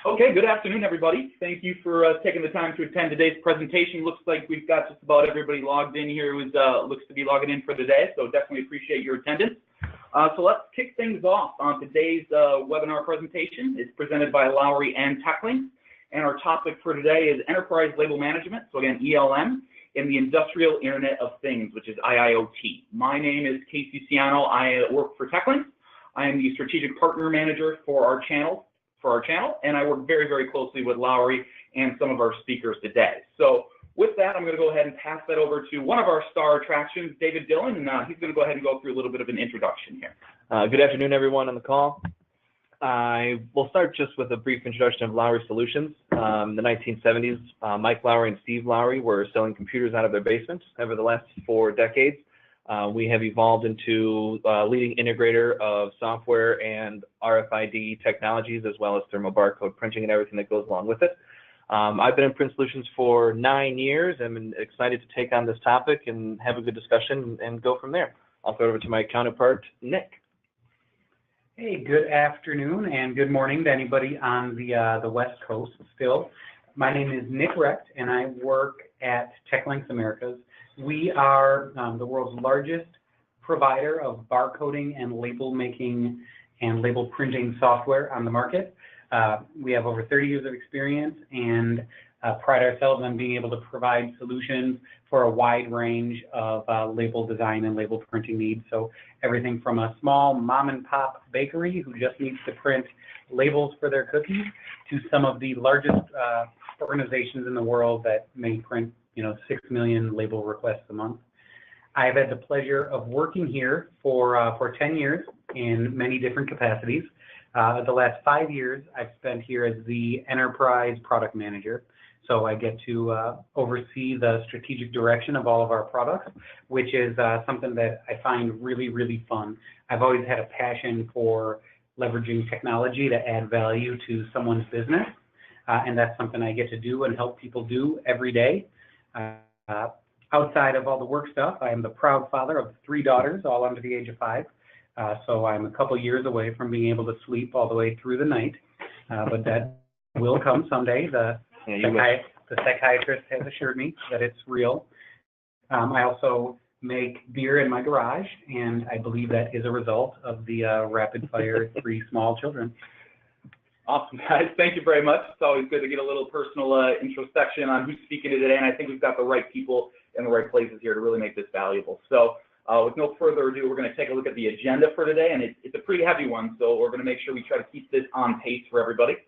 Okay, good afternoon, everybody. Thank you for taking the time to attend today's presentation. Looks like we've got just about everybody logged in here who looks to be logging in for the day, so definitely appreciate your attendance. So let's kick things off on today's webinar presentation. It's presented by Lowry and TEKLYNX, and our topic for today is Enterprise Label Management, so again, ELM, in the Industrial Internet of Things, which is IIoT. My name is Casey Ciano. I work for TEKLYNX. I am the Strategic Partner Manager for our channel, and I work very, very closely with Lowry and some of our speakers today. So with that, I'm going to go ahead and pass that over to one of our star attractions, David Dillon, and he's going to go ahead and go through a little bit of an introduction here. Good afternoon, everyone on the call. I will start just with a brief introduction of Lowry Solutions. In the 1970s, Mike Lowry and Steve Lowry were selling computers out of their basements. Over the last 4 decades, we have evolved into a leading integrator of software and RFID technologies, as well as thermal barcode printing and everything that goes along with it. I've been in Print Solutions for 9 years. I'm excited to take on this topic and have a good discussion and go from there. I'll throw it over to my counterpart, Nick. Hey, good afternoon and good morning to anybody on the West Coast still. My name is Nick Recht, and I work at TEKLYNX Americas. We are the world's largest provider of barcoding and label making and label printing software on the market. We have over 30 years of experience and pride ourselves on being able to provide solutions for a wide range of label design and label printing needs. So everything from a small mom and pop bakery who just needs to print labels for their cookies to some of the largest organizations in the world that may print 6 million label requests a month. I've had the pleasure of working here for 10 years in many different capacities. The last 5 years I've spent here as the enterprise product manager. So I get to oversee the strategic direction of all of our products, which is something that I find really, really fun. I've always had a passion for leveraging technology to add value to someone's business, and that's something I get to do and help people do every day. Outside of all the work stuff, I am the proud father of 3 daughters, all under the age of 5. So I'm a couple years away from being able to sleep all the way through the night, but that will come someday. The psychiatrist has assured me that it's real. I also make beer in my garage, and I believe that is a result of the rapid fire 3 small children. Awesome, guys. Thank you very much. It's always good to get a little personal introspection on who's speaking today, and I think we've got the right people in the right places here to really make this valuable. So with no further ado, we're going to take a look at the agenda for today, and it's a pretty heavy one, so we're going to make sure we try to keep this on pace for everybody.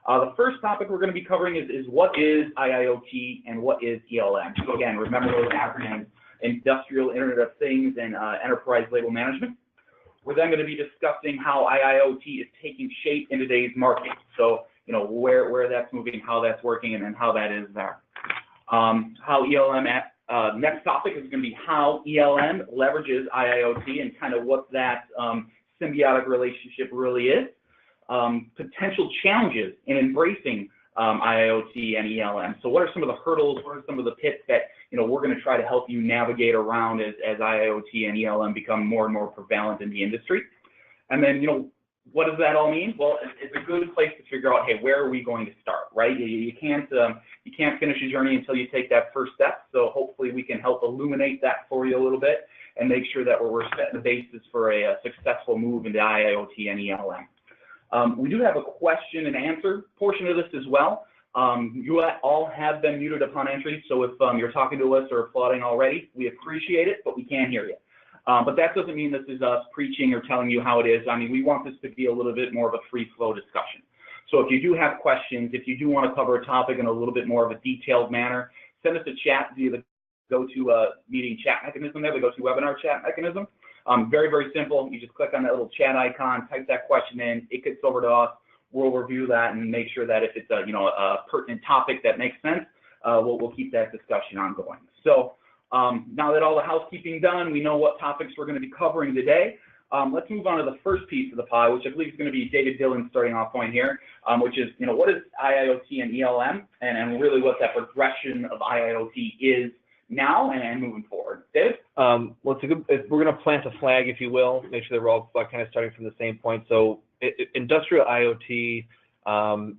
The first topic we're going to be covering is what is IIoT and what is ELM. So again, remember those acronyms: Industrial Internet of Things and Enterprise Label Management. We're then going to be discussing how IIoT is taking shape in today's market. So, where that's moving, how that's working, and then how that is there. How ELM, next topic is going to be how ELM leverages IIoT and kind of what that symbiotic relationship really is. Potential challenges in embracing IIoT and ELM. So what are some of the hurdles, what are some of the pits that we're going to try to help you navigate around as IIoT and ELM become more and more prevalent in the industry? And then, what does that all mean? Well, it's a good place to figure out, hey, where are we going to start, right? You can't finish a journey until you take that first step. So hopefully we can help illuminate that for you a little bit and make sure that we're setting the basis for a successful move into IIoT and ELM. We do have a question and answer portion of this as well. You all have been muted upon entry, so if you're talking to us or applauding already, we appreciate it, but we can't hear you. But that doesn't mean this is us preaching or telling you how it is. I mean, we want this to be a little bit more of a free-flow discussion. So if you do have questions, if you do want to cover a topic in a little bit more of a detailed manner, send us a chat via the GoToMeeting chat mechanism there, the GoToWebinar chat mechanism. Very, very simple. You just click on that little chat icon, type that question in, it gets over to us. We'll review that and make sure that if it's a pertinent topic that makes sense, we'll keep that discussion ongoing. So now that all the housekeeping done, we know what topics we're going to be covering today. Let's move on to the first piece of the pie, which I believe is going to be David Dillon's starting off point here, which is what is IIoT and ELM, and really what that progression of IIoT is now and moving forward. David? Well, we're going to plant a flag, if you will, make sure that we're all kind of starting from the same point. So industrial IoT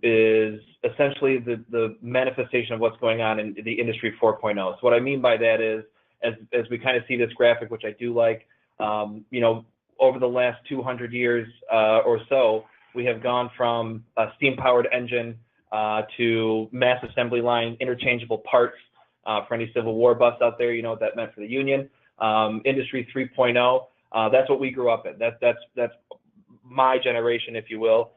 is essentially the manifestation of what's going on in the Industry 4.0. So what I mean by that is, as we kind of see this graphic, which I do like, you know, over the last 200 years or so, we have gone from a steam-powered engine to mass assembly line, interchangeable parts for any Civil War buffs out there. You know what that meant for the Union. Industry 3.0, that's what we grew up in. That's my generation, if you will.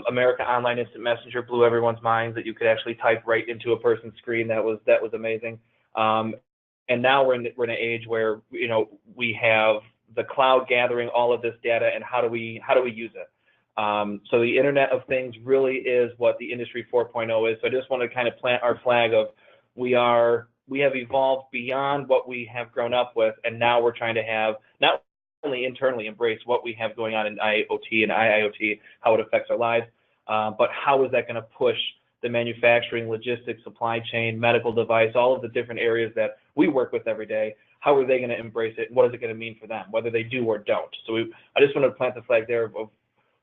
America Online Instant Messenger blew everyone's minds that you could actually type right into a person's screen. That was amazing. And now we're in an age where, you know, we have the cloud gathering all of this data, and how do we use it? So the Internet of Things really is what the Industry 4.0 is. So I just want to kind of plant our flag of we have evolved beyond what we have grown up with, and now we're trying to have not only internally embrace what we have going on in IoT and IIoT, how it affects our lives, but how is that going to push the manufacturing, logistics, supply chain, medical device, all of the different areas that we work with every day. How are they going to embrace it? What is it going to mean for them, whether they do or don't? So I just want to plant the flag there of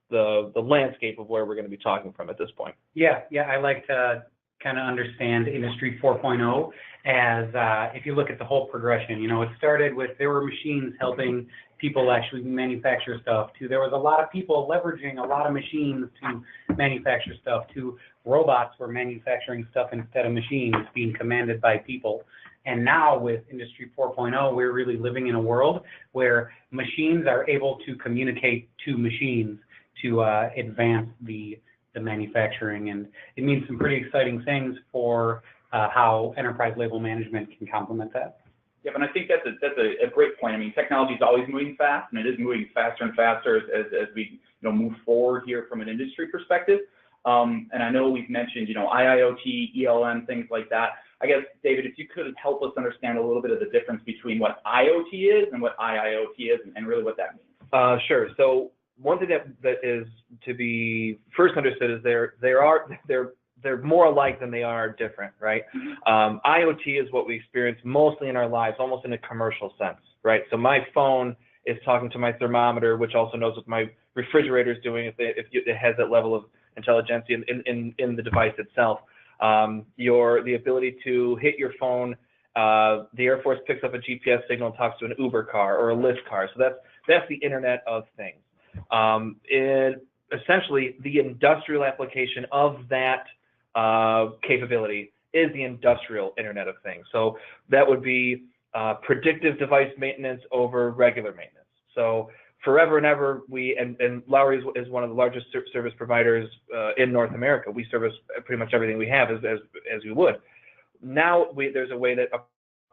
the landscape of where we're going to be talking from at this point. Yeah, I like to kind of understand Industry 4.0 as if you look at the whole progression. You know, it started with there were machines helping people actually manufacture stuff, to there was a lot of people leveraging a lot of machines to manufacture stuff, to robots were manufacturing stuff instead of machines being commanded by people. And now with Industry 4.0, we're really living in a world where machines are able to communicate to machines to advance the manufacturing. And it means some pretty exciting things for how enterprise label management can complement that. Yeah, and I think that's a great point. I mean, technology is always moving fast, and it is moving faster and faster as we move forward here from an industry perspective. And I know we've mentioned IIoT, ELM, things like that. I guess, David, if you could help us understand a little bit of the difference between what IoT is and what IIoT is, and really what that means. Sure. So one thing that is to be first understood is they're more alike than they are different, right? IoT is what we experience mostly in our lives, almost in a commercial sense, right? So my phone is talking to my thermometer, which also knows what my refrigerator is doing if it has that level of intelligence in the device itself. The ability to hit your phone, the Air Force picks up a GPS signal and talks to an Uber car or a Lyft car. So that's the Internet of Things. Essentially, the industrial application of that capability is the industrial Internet of Things. So that would be predictive device maintenance over regular maintenance. So forever and ever, and Lowry is one of the largest service providers in North America. We service pretty much everything we have as we would. Now there's a way that a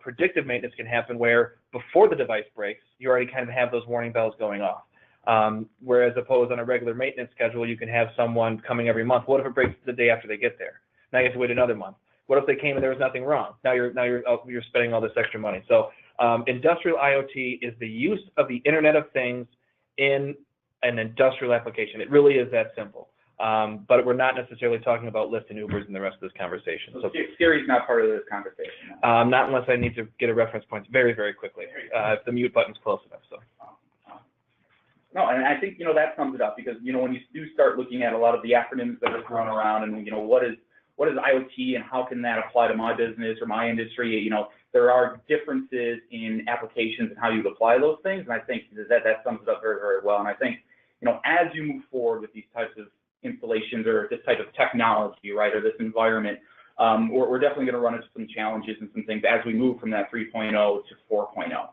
predictive maintenance can happen where before the device breaks, you already kind of have those warning bells going off. Whereas opposed on a regular maintenance schedule, you can have someone coming every month. What if it breaks the day after they get there? Now you have to wait another month. What if they came and there was nothing wrong? Now you're spending all this extra money. So industrial IoT is the use of the Internet of Things in an industrial application. It really is that simple. But we're not necessarily talking about Lyft and Ubers in the rest of this conversation. So Siri's not part of this conversation. Not unless I need to get a reference point very, very quickly. If the mute button's close enough. So. No, and I think that sums it up, because when you do start looking at a lot of the acronyms that are thrown around, and what is IoT and how can that apply to my business or my industry, there are differences in applications and how you apply those things, and I think that sums it up very, very well. And I think as you move forward with these types of installations or this type of technology, right, or this environment, we're definitely going to run into some challenges and some things as we move from that 3.0 to 4.0.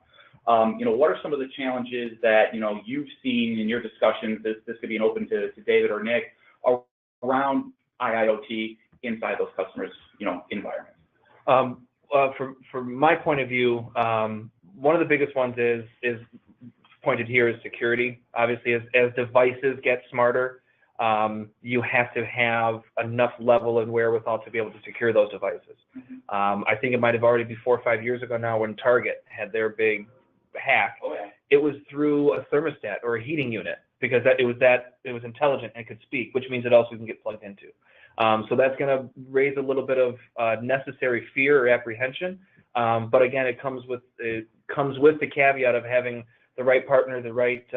What are some of the challenges that you've seen in your discussions? This could be open to David or Nick, around IIoT inside those customers' environments. From my point of view, one of the biggest ones is pointed here is security. Obviously, as devices get smarter, you have to have enough level and wherewithal to be able to secure those devices. I think it might have already been 4 or 5 years ago now when Target had their big hack. Oh, yeah. It was through a thermostat or a heating unit, because it was intelligent and could speak, which means it also can get plugged into. So that's going to raise a little bit of necessary fear or apprehension. But again, it comes with the caveat of having the right partner, the right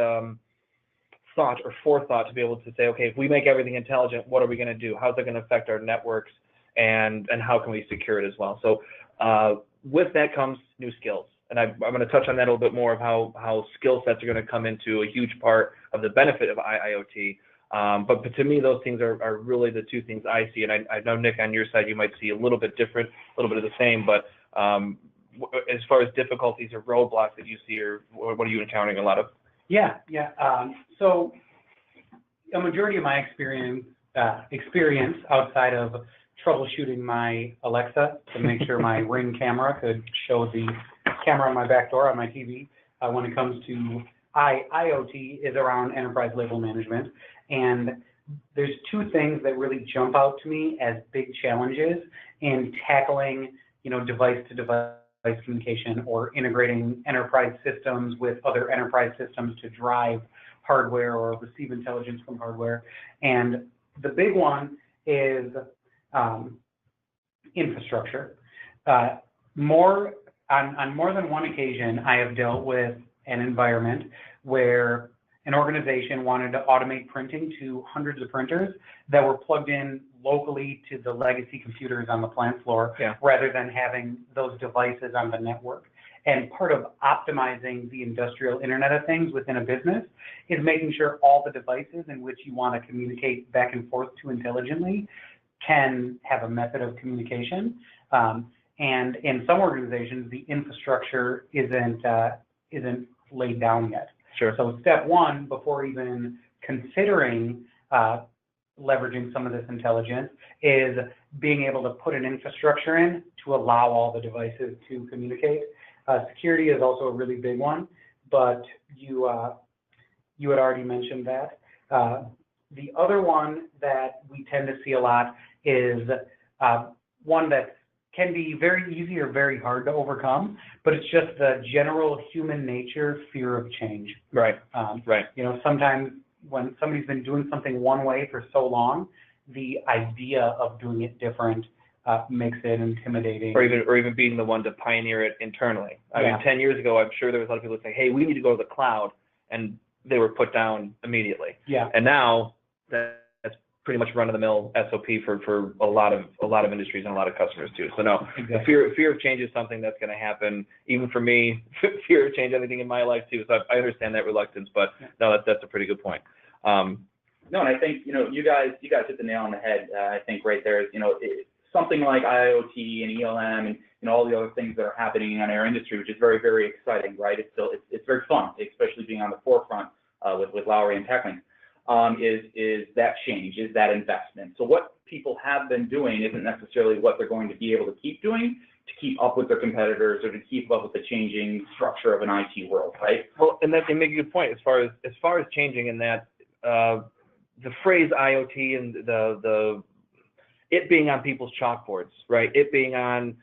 thought or forethought to be able to say, okay, if we make everything intelligent, what are we going to do? How's it going to affect our networks, and how can we secure it as well? So with that comes new skills. And I'm going to touch on that a little bit more of how skill sets are going to come into a huge part of the benefit of IoT. But to me, those things are really the two things I see. And I know, Nick, on your side, you might see a little bit different, a little bit of the same. But as far as difficulties or roadblocks that you see, or what are you encountering a lot of? Yeah. So a majority of my experience outside of troubleshooting my Alexa to make sure my Ring camera could show the camera on my back door on my TV when it comes to IoT is around enterprise label management. And there's two things that really jump out to me as big challenges in tackling, device-to-device communication or integrating enterprise systems with other enterprise systems to drive hardware or receive intelligence from hardware. And the big one is infrastructure. On more than one occasion, I have dealt with an environment where an organization wanted to automate printing to hundreds of printers that were plugged in locally to the legacy computers on the plant floor, rather than having those devices on the network. And part of optimizing the industrial Internet of Things within a business is making sure all the devices in which you want to communicate back and forth to intelligently can have a method of communication. And in some organizations, the infrastructure isn't laid down yet. Sure. So step one, before even considering leveraging some of this intelligence, is being able to put an infrastructure in to allow all the devices to communicate. Security is also a really big one, but you had already mentioned that. The other one that we tend to see a lot is one that can be very easy or very hard to overcome, but it's just the general human nature fear of change. Right. Sometimes when somebody's been doing something one way for so long, the idea of doing it different makes it intimidating. Or even being the one to pioneer it internally. I mean, 10 years ago, I'm sure there was a lot of people saying, hey, we need to go to the cloud, and they were put down immediately. Yeah. And now that's pretty much run-of-the-mill SOP for a lot of industries and a lot of customers too. So no, exactly. The fear of change is something that's going to happen, even for me. Fear of change, anything in my life too. So I understand that reluctance, but no, that's a pretty good point. No, and I think you guys hit the nail on the head. I think right there is something like IoT and ELM and all the other things that are happening in our industry, which is very, very exciting, right? It's very fun, especially being on the forefront with Lowry and TEKLYNX. Is that change, is that investment. So what people have been doing isn't necessarily what they're going to be able to keep doing to keep up with their competitors or to keep up with the changing structure of an IT world, right? Well, and they make a good point as far as changing in that the phrase IoT and the it being on people's chalkboards, right? It being on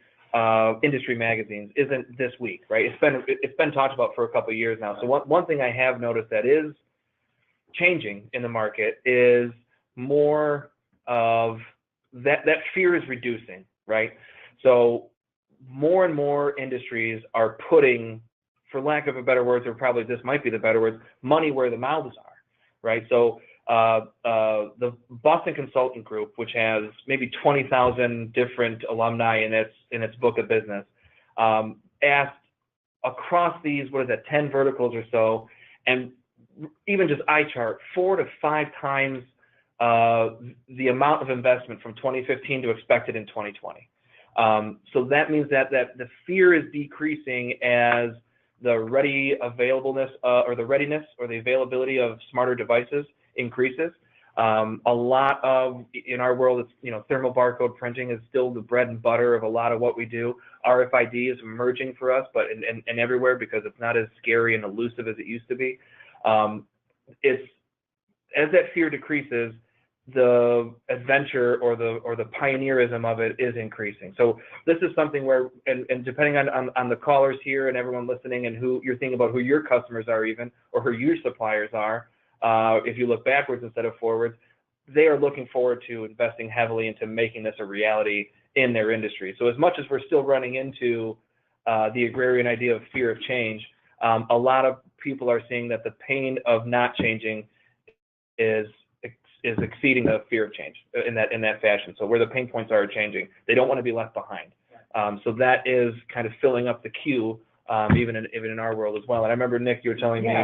industry magazines isn't this week, right? It's been talked about for a couple of years now. So one thing I have noticed that is changing in the market is more of that fear is reducing, right? So more and more industries are putting, for lack of a better word, or probably this might be the better word, money where the mouths are, right? So the Boston Consultant Group, which has maybe 20,000 different alumni in its book of business, asked across these 10 verticals or so, and even just iChart, 4 to 5 times the amount of investment from 2015 to expected in 2020. So that means that the fear is decreasing as the readiness or the availability of smarter devices increases. A lot of, in our world, it's, thermal barcode printing is still the bread and butter of a lot of what we do. RFID is emerging for us, but and everywhere, because it's not as scary and elusive as it used to be. As that fear decreases, the adventure or the pioneerism of it is increasing. So this is something where, and depending on the callers here and everyone listening, and who you're thinking about, who your customers are even, or who your suppliers are, if you look backwards instead of forwards, they are looking forward to investing heavily into making this a reality in their industry. So as much as we're still running into the agrarian idea of fear of change, a lot of people are seeing that the pain of not changing is exceeding the fear of change in that fashion. So where the pain points are changing, they don't want to be left behind. So that is kind of filling up the queue, even in our world as well. And I remember, Nick, you were telling me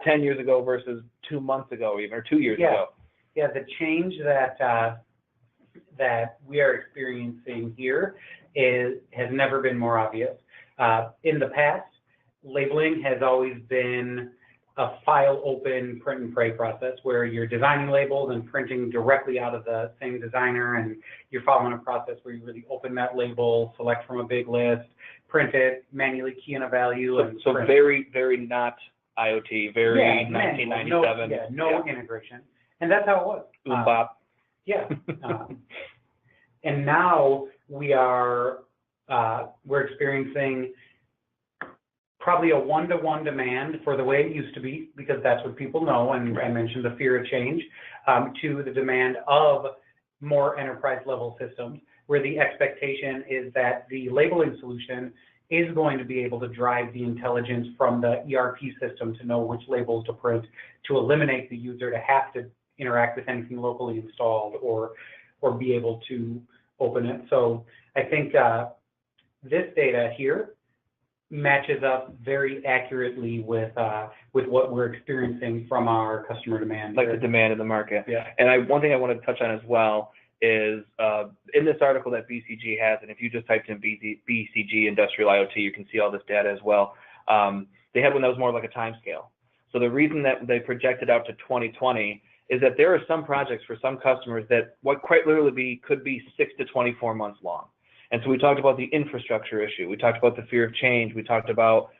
10 years ago versus 2 months ago, even, or 2 years ago. Yeah, the change that we are experiencing here has never been more obvious. In the past, labeling has always been a file open print and pray process where you're designing labels and printing directly out of the same designer, and you're following a process where you really open that label, select from a big list, print it, manually key in a value. So very, very not IoT, very 1997. No integration. And that's how it was. Bop. And now we're experiencing probably a one-to-one demand for the way it used to be, because that's what people know, and I mentioned the fear of change, to the demand of more enterprise-level systems, where the expectation is that the labeling solution is going to be able to drive the intelligence from the ERP system to know which labels to print, to eliminate the user to have to interact with anything locally installed or be able to open it. So I think this data here matches up very accurately with what we're experiencing from our customer demand. Like the demand in the market. Yeah. And one thing I wanted to touch on as well is in this article that BCG has, and if you just typed in BCG Industrial IoT, you can see all this data as well. They had one that was more like a time scale. So the reason that they projected out to 2020 is that there are some projects for some customers that what quite literally could be 6 to 24 months long. And so we talked about the infrastructure issue. We talked about the fear of change. We talked about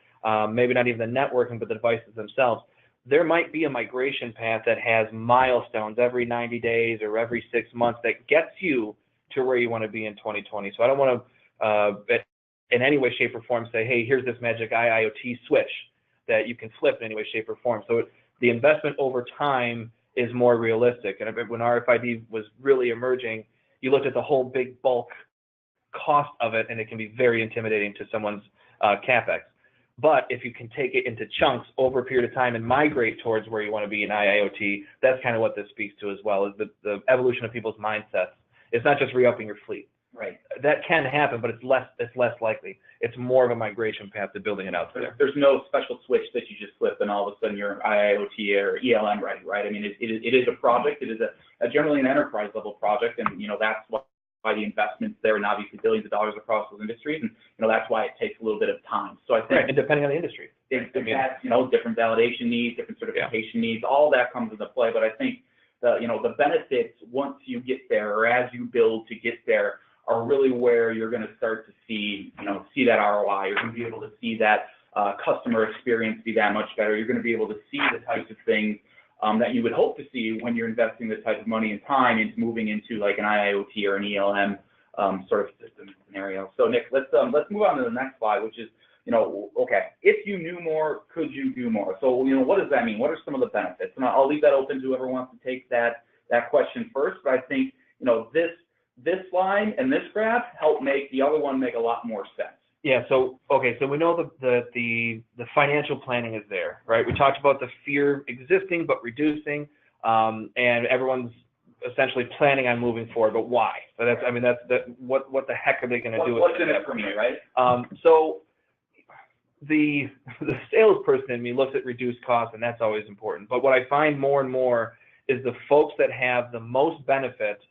maybe not even the networking, but the devices themselves. There might be a migration path that has milestones every 90 days or every 6 months that gets you to where you want to be in 2020. So I don't want to, in any way, shape, or form, say, hey, here's this magic IoT switch that you can flip in any way, shape, or form. So the investment over time is more realistic. And when RFID was really emerging, you looked at the whole big bulk cost of it, and it can be very intimidating to someone's CapEx. But if you can take it into chunks over a period of time and migrate towards where you want to be in IoT, that's kind of what this speaks to as well, is the evolution of people's mindsets. It's not just re-upping your fleet. Right. That can happen, but it's less likely. It's more of a migration path to building it out there. There's no special switch that you just flip and all of a sudden you're IoT or ELM ready, right? I mean, it is a project. It is generally an enterprise level project, and that's why the investments there, and obviously billions of dollars across those industries, and that's why it takes a little bit of time. So I think, and depending on the industry, different validation needs, different certification needs, all that comes into play. But I think the benefits once you get there, or as you build to get there, are really where you're going to start to see that ROI. You're going to be able to see that customer experience be that much better. You're going to be able to see the types of things that you would hope to see when you're investing the type of money and time into moving into like an IoT or an ELM sort of system scenario. So Nick, let's move on to the next slide, which is, okay, if you knew more, could you do more? So, what does that mean? What are some of the benefits? And I'll leave that open to whoever wants to take that question first. But I think, this line and this graph help make the other one make a lot more sense. Yeah. So okay. So we know the financial planning is there, right? We talked about the fear existing but reducing, and everyone's essentially planning on moving forward. But why? So what the heck are they going to do? What's in it for me, right? So the salesperson in me looks at reduced costs, and that's always important. But what I find more and more is the folks that have the most benefit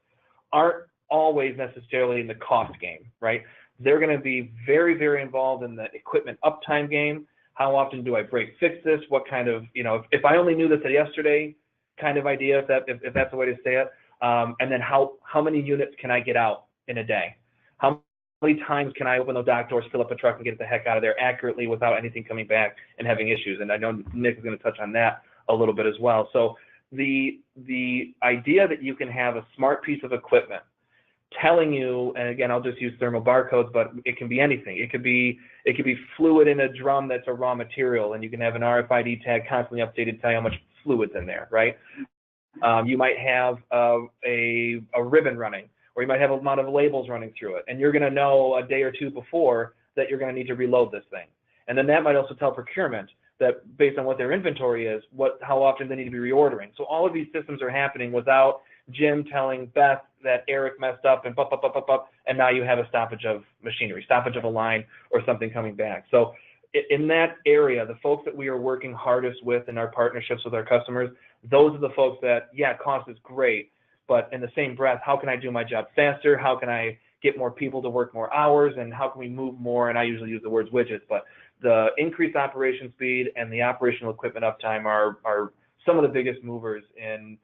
aren't always necessarily in the cost game, right? They're going to be very, very involved in the equipment uptime game. How often do I break fix this? What kind of, if I only knew this yesterday kind of idea, if that's the way to say it. And then how many units can I get out in a day? How many times can I open those dock doors, fill up a truck, and get the heck out of there accurately without anything coming back and having issues? And I know Nick is going to touch on that a little bit as well. So the idea that you can have a smart piece of equipment telling you, and again, I'll just use thermal barcodes, but it can be anything. It could be fluid in a drum that's a raw material, and you can have an RFID tag constantly updated to tell you how much fluid's in there, right? You might have a ribbon running, or you might have a amount of labels running through it, and you're going to know a day or two before that you're going to need to reload this thing. And then that might also tell procurement, that based on what their inventory is, how often they need to be reordering. So all of these systems are happening without Jim telling Beth that Eric messed up and and now you have a stoppage of machinery, stoppage of a line or something coming back. So in that area, the folks that we are working hardest with in our partnerships with our customers, those are the folks that, yeah, cost is great, but in the same breath, how can I do my job faster? How can I get more people to work more hours? And how can we move more? And I usually use the words widgets, but the increased operation speed and the operational equipment uptime are some of the biggest movers in,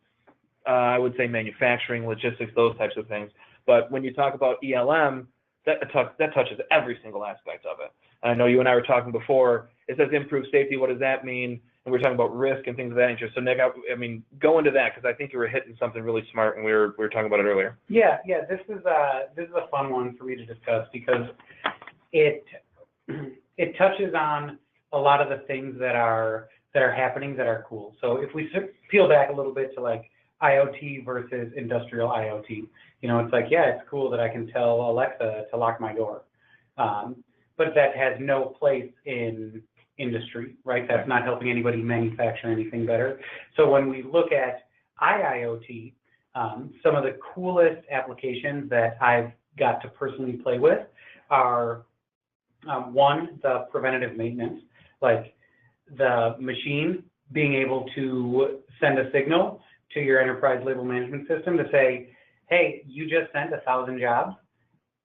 I would say, manufacturing, logistics, those types of things. But when you talk about ELM, that touches every single aspect of it. And I know you and I were talking before, it says improve safety, what does that mean? And we're talking about risk and things of that nature. So Nick, I mean, go into that, because I think you were hitting something really smart and we were talking about it earlier. Yeah, this is a fun one for me to discuss, because it touches on a lot of the things that are happening that are cool. So if we peel back a little bit to like IoT versus industrial IoT, you know, it's like, yeah, it's cool that I can tell Alexa to lock my door, but that has no place in industry, right? That's not helping anybody manufacture anything better. So when we look at IIoT, some of the coolest applications that I've got to personally play with are one, the preventative maintenance, like the machine being able to send a signal to your enterprise label management system to say, hey, you just sent 1,000 jobs.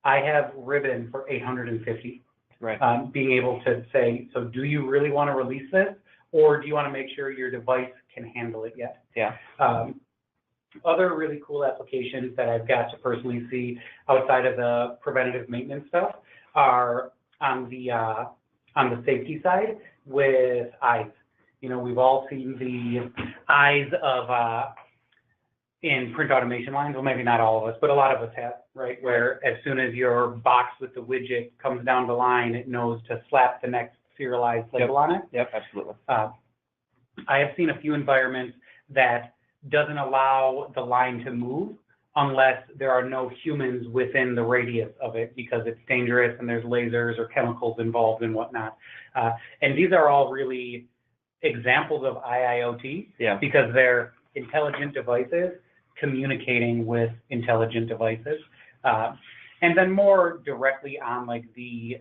I have ribbon for 850. Right. Being able to say, so do you really want to release this, or do you want to make sure your device can handle it yet? Yeah. Other really cool applications that I've got to personally see outside of the preventative maintenance stuff are on the safety side with eyes. You know, we've all seen the eyes of in print automation lines. Well, maybe not all of us, but a lot of us have, right? Where as soon as your box with the widget comes down the line, it knows to slap the next serialized label on it. Yep, absolutely. I have seen a few environments that doesn't allow the line to move unless there are no humans within the radius of it, because it's dangerous and there's lasers or chemicals involved and whatnot. And these are all really examples of IIoT, because they're intelligent devices communicating with intelligent devices. And then more directly on like the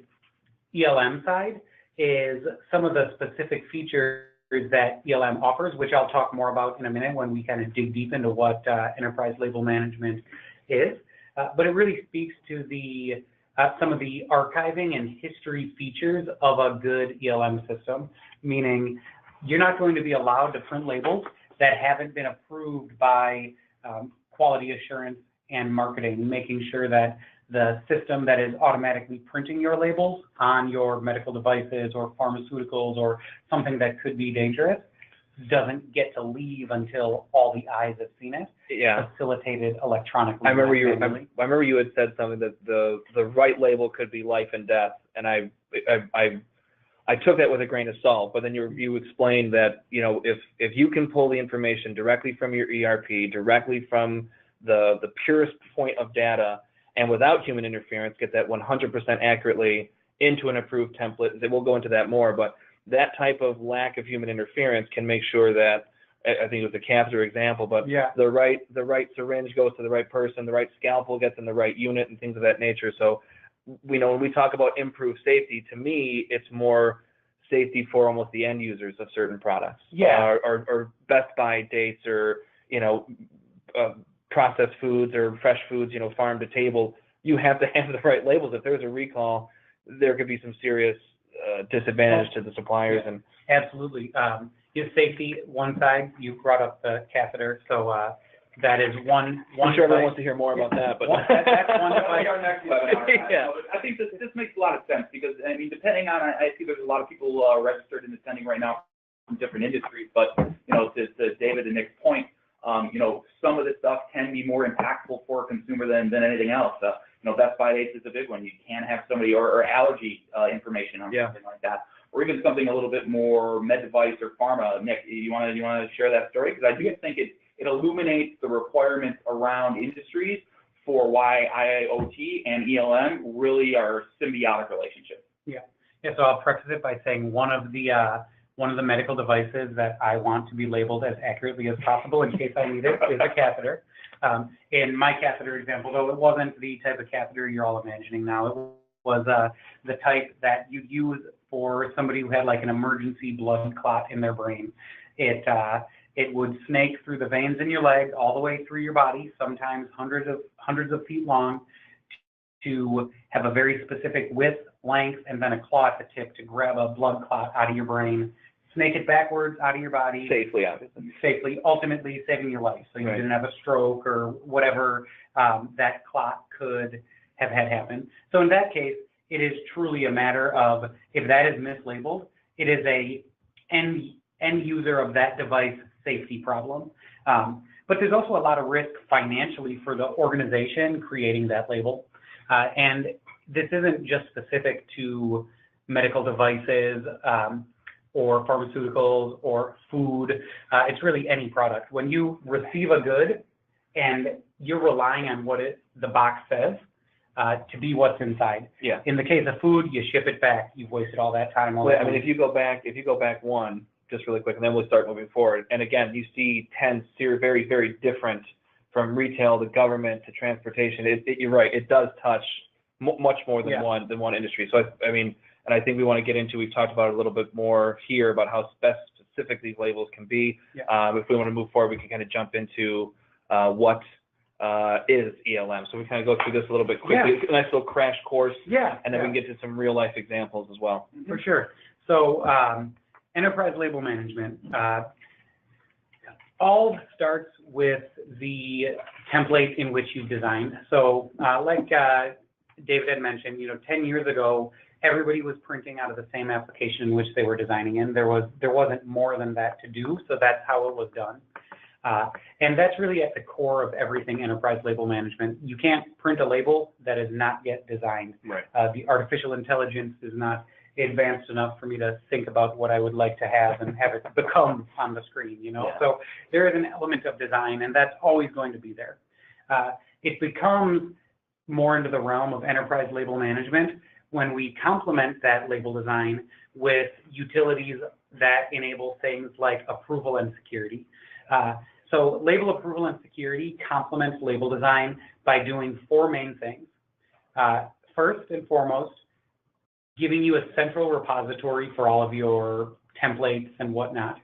ELM side is some of the specific features that ELM offers, which I'll talk more about in a minute when we kind of dig deep into what enterprise label management is. But it really speaks to the some of the archiving and history features of a good ELM system, meaning you're not going to be allowed to print labels that haven't been approved by quality assurance and marketing, making sure that the system that is automatically printing your labels on your medical devices or pharmaceuticals or something that could be dangerous doesn't get to leave until all the eyes have seen it. Yeah. Facilitated electronically. I remember you had said something that the right label could be life and death, and I took that with a grain of salt. But then you explained that, you know, if you can pull the information directly from your ERP, directly from the purest point of data, and without human interference, get that 100% accurately into an approved template. We'll go into that more, but that type of lack of human interference can make sure that, I think it was a catheter example, but the right syringe goes to the right person, the right scalpel gets in the right unit, and things of that nature. So we know when we talk about improved safety, to me, it's more safety for almost the end users of certain products. Or Best Buy dates, or, you know, processed foods or fresh foods, you know, farm to table. You have to have the right labels. If there's a recall, there could be some serious disadvantage to the suppliers. And absolutely. Your safety, one side, you brought up the catheter, so that is one. I'm sure everyone wants to hear more about that, but that's one device. Our next webinar. I think this makes a lot of sense, because I mean, depending on, I see there's a lot of people registered and attending right now from different industries, but you know, to David and Nick's point, you know, some of this stuff can be more impactful for a consumer than anything else. You know, Best Buy dates is a big one. You can't have somebody or allergy information on something like that, or even something a little bit more med device or pharma. Nick, you want to share that story? Because I do think it illuminates the requirements around industries for why IIoT and ELM really are symbiotic relationships. Yeah. So I'll preface it by saying one of the one of the medical devices that I want to be labeled as accurately as possible in case I need it is a catheter. In my catheter example, though, it wasn't the type of catheter you're all imagining now. It was the type that you use for somebody who had like an emergency blood clot in their brain. It would snake through the veins in your leg all the way through your body, sometimes hundreds of feet long, to have a very specific width, length, and then a claw at the tip to grab a blood clot out of your brain, snake it backwards out of your body. Safely, obviously. Safely, ultimately saving your life. So you didn't have a stroke or whatever that clot could have had happen. So in that case, it is truly a matter of, if that is mislabeled, it is a end user of that device safety problem. But there's also a lot of risk financially for the organization creating that label. And this isn't just specific to medical devices or pharmaceuticals or food. It's really any product. When you receive a good and you're relying on what the box says to be what's inside. Yeah. In the case of food, you ship it back. You've wasted all that time. I mean, if you go back one, just really quick, and then we'll start moving forward. And again, you see 10 very, very different, from retail to government to transportation. You're right. It does touch much more than one industry. So I mean, and I think we want to get into. We've talked about it a little bit more here about how specific these labels can be. Yeah. If we want to move forward, we can kind of jump into what is ELM. So we kind of go through this a little bit quickly. Yeah. A nice little crash course. Yeah. And then we can get to some real life examples as well. For sure. So enterprise label management. All starts with the template in which you've designed. So like David had mentioned, 10 years ago, everybody was printing out of the same application in which they were designing in. There wasn't more than that to do, so that's how it was done. And that's really at the core of everything enterprise label management. You can't print a label that is not yet designed. Right. The artificial intelligence is not advanced enough for me to think about what I would like to have and have it become on the screen, Yeah. So there is an element of design, and that's always going to be there. It becomes more into the realm of enterprise label management when we complement that label design with utilities that enable things like approval and security. So label approval and security complements label design by doing four main things. First and foremost, giving you a central repository for all of your templates and whatnot.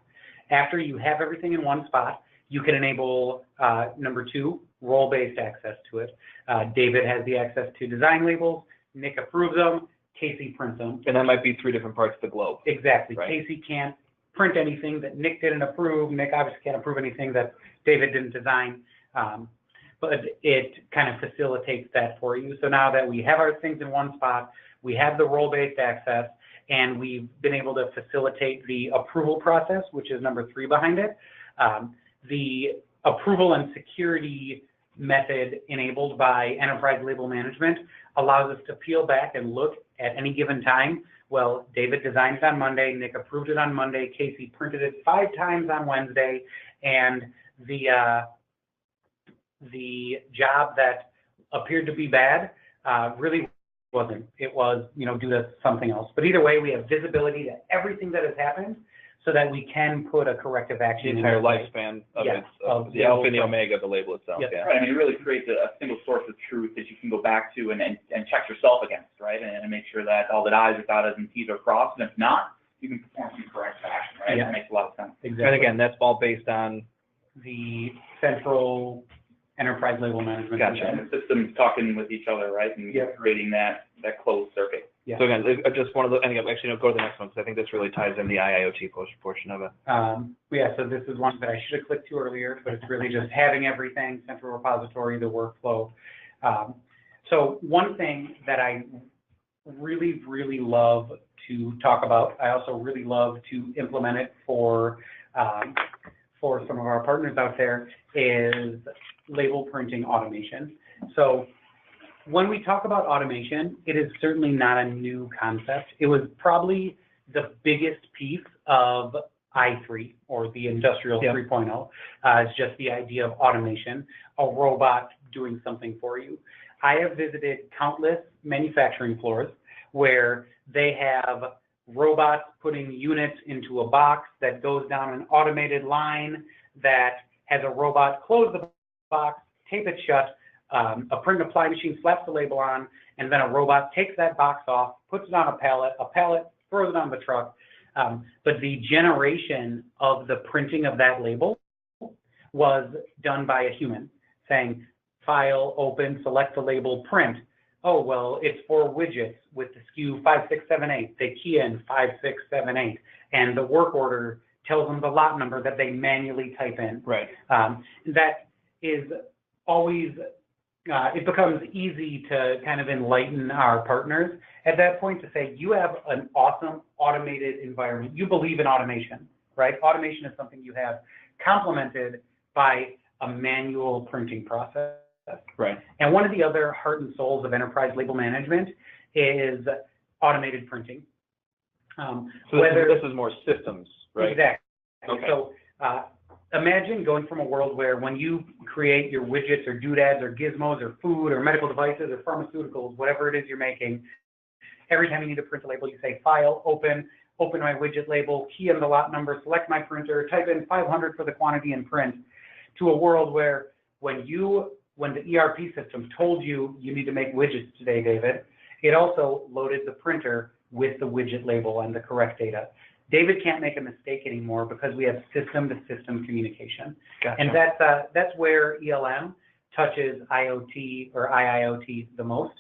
After you have everything in one spot, you can enable, number two, role-based access to it. David has the access to design labels, Nick approves them, Casey prints them. And that might be 3 different parts of the globe. Exactly. Right. Casey can't print anything that Nick didn't approve. Nick obviously can't approve anything that David didn't design. But it kind of facilitates that for you. So now that we have our things in one spot, we have the role-based access, and we've been able to facilitate the approval process, which is number 3 behind it. The approval and security method enabled by enterprise label management allows us to peel back and look at any given time. Well, David designed it on Monday, Nick approved it on Monday, Casey printed it 5 times on Wednesday, and the job that appeared to be bad really wasn't. It was, due to something else. But either way, we have visibility to everything that has happened so that we can put a corrective action The entire lifespan of the alpha and the omega of the label itself. Yes. Yeah. Right. I mean, it really creates a single source of truth that you can go back to and check yourself against, right? And make sure that all the I's are dotted and T's are crossed. And if not, you can perform some corrective action, right? Yeah. That makes a lot of sense. Exactly. And again, that's all based on. The central enterprise label management. Gotcha. And the systems talking with each other, right? And creating that closed circuit. Yeah. So again, just one of the, and again, actually, go to the next one, because I think this really ties in the IIoT portion of it. So this is one that I should have clicked to earlier, but it's really just having everything, central repository, the workflow. So one thing that I really, really love to talk about, I also really love to implement it for some of our partners out there, is label printing automation. So when we talk about automation, it is certainly not a new concept. It was probably the biggest piece of I3, or the Industrial 3.0, is just the idea of automation, a robot doing something for you. I have visited countless manufacturing floors where they have robots putting units into a box that goes down an automated line that has a robot close the box, tape it shut, a print and apply machine slaps the label on, and then a robot takes that box off, puts it on a pallet throws it on the truck. But the generation of the printing of that label was done by a human, saying, file, open, select the label, print. Oh, well, it's for widgets with the SKU 5678. They key in 5678, and the work order tells them the lot number that they manually type in. Right. That is always, it becomes easy to kind of enlighten our partners at that point to say, you have an awesome automated environment. You believe in automation, right? Automation is something you have complemented by a manual printing process. Right. And one of the other heart and souls of enterprise label management is automated printing. So this is more systems, right? Exactly. Okay. So imagine going from a world where when you create your widgets or doodads or gizmos or food or medical devices or pharmaceuticals, whatever it is you're making, every time you need to print a label, you say file, open my widget label, key in the lot number, select my printer, type in 500 for the quantity and print, to a world where when the ERP system told you you need to make widgets today, David, it also loaded the printer with the widget label and the correct data. David can't make a mistake anymore because we have system-to-system communication. Gotcha. And that's where ELM touches IoT or IIoT the most.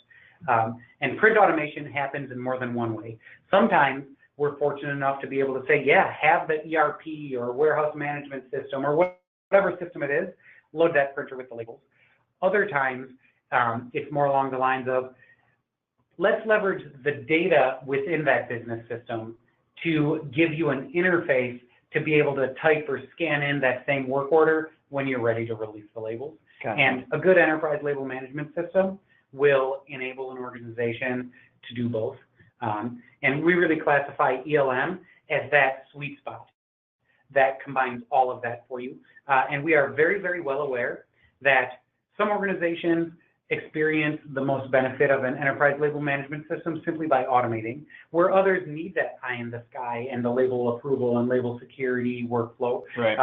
And print automation happens in more than one way. Sometimes we're fortunate enough to be able to say, yeah, have the ERP or warehouse management system or whatever system it is, load that printer with the labels. Other times, it's more along the lines of, let's leverage the data within that business system to give you an interface to be able to type or scan in that same work order when you're ready to release the labels. Gotcha. And a good enterprise label management system will enable an organization to do both. And we really classify ELM as that sweet spot that combines all of that for you. And we are very, very well aware that some organizations experience the most benefit of an enterprise label management system simply by automating, where others need that eye in the sky and the label approval and label security workflow. Right.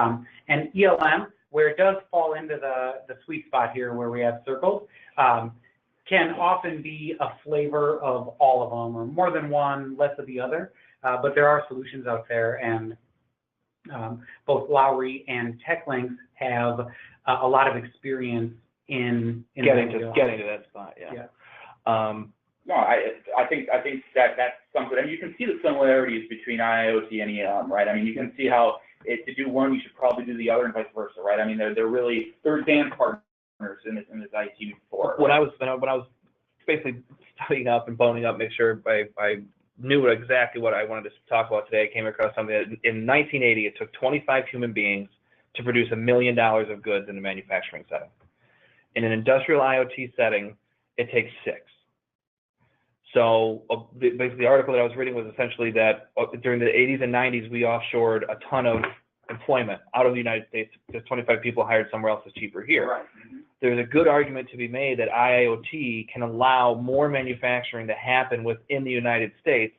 And ELM, where it does fall into the sweet spot here where we have circled, can often be a flavor of all of them, or more than one, less of the other. But there are solutions out there, and both Lowry and TEKLYNX have a lot of experience in getting to that spot. Yeah. No, I think that's something, and you can see the similarities between IoT and ELM, right? I mean, you can see how to do one, you should probably do the other, and vice versa, right? I mean, they're dance partners in this IoT before. When I was basically studying up and boning up, make sure I knew exactly what I wanted to talk about today, I came across something that in 1980 it took 25 human beings to produce $1 million of goods in a manufacturing setting. In an industrial IoT setting, it takes 6. So basically the article that I was reading was essentially that during the 80s and 90s, we offshored a ton of employment out of the United States because 25 people hired somewhere else is cheaper here. Right. There's a good argument to be made that IIoT can allow more manufacturing to happen within the United States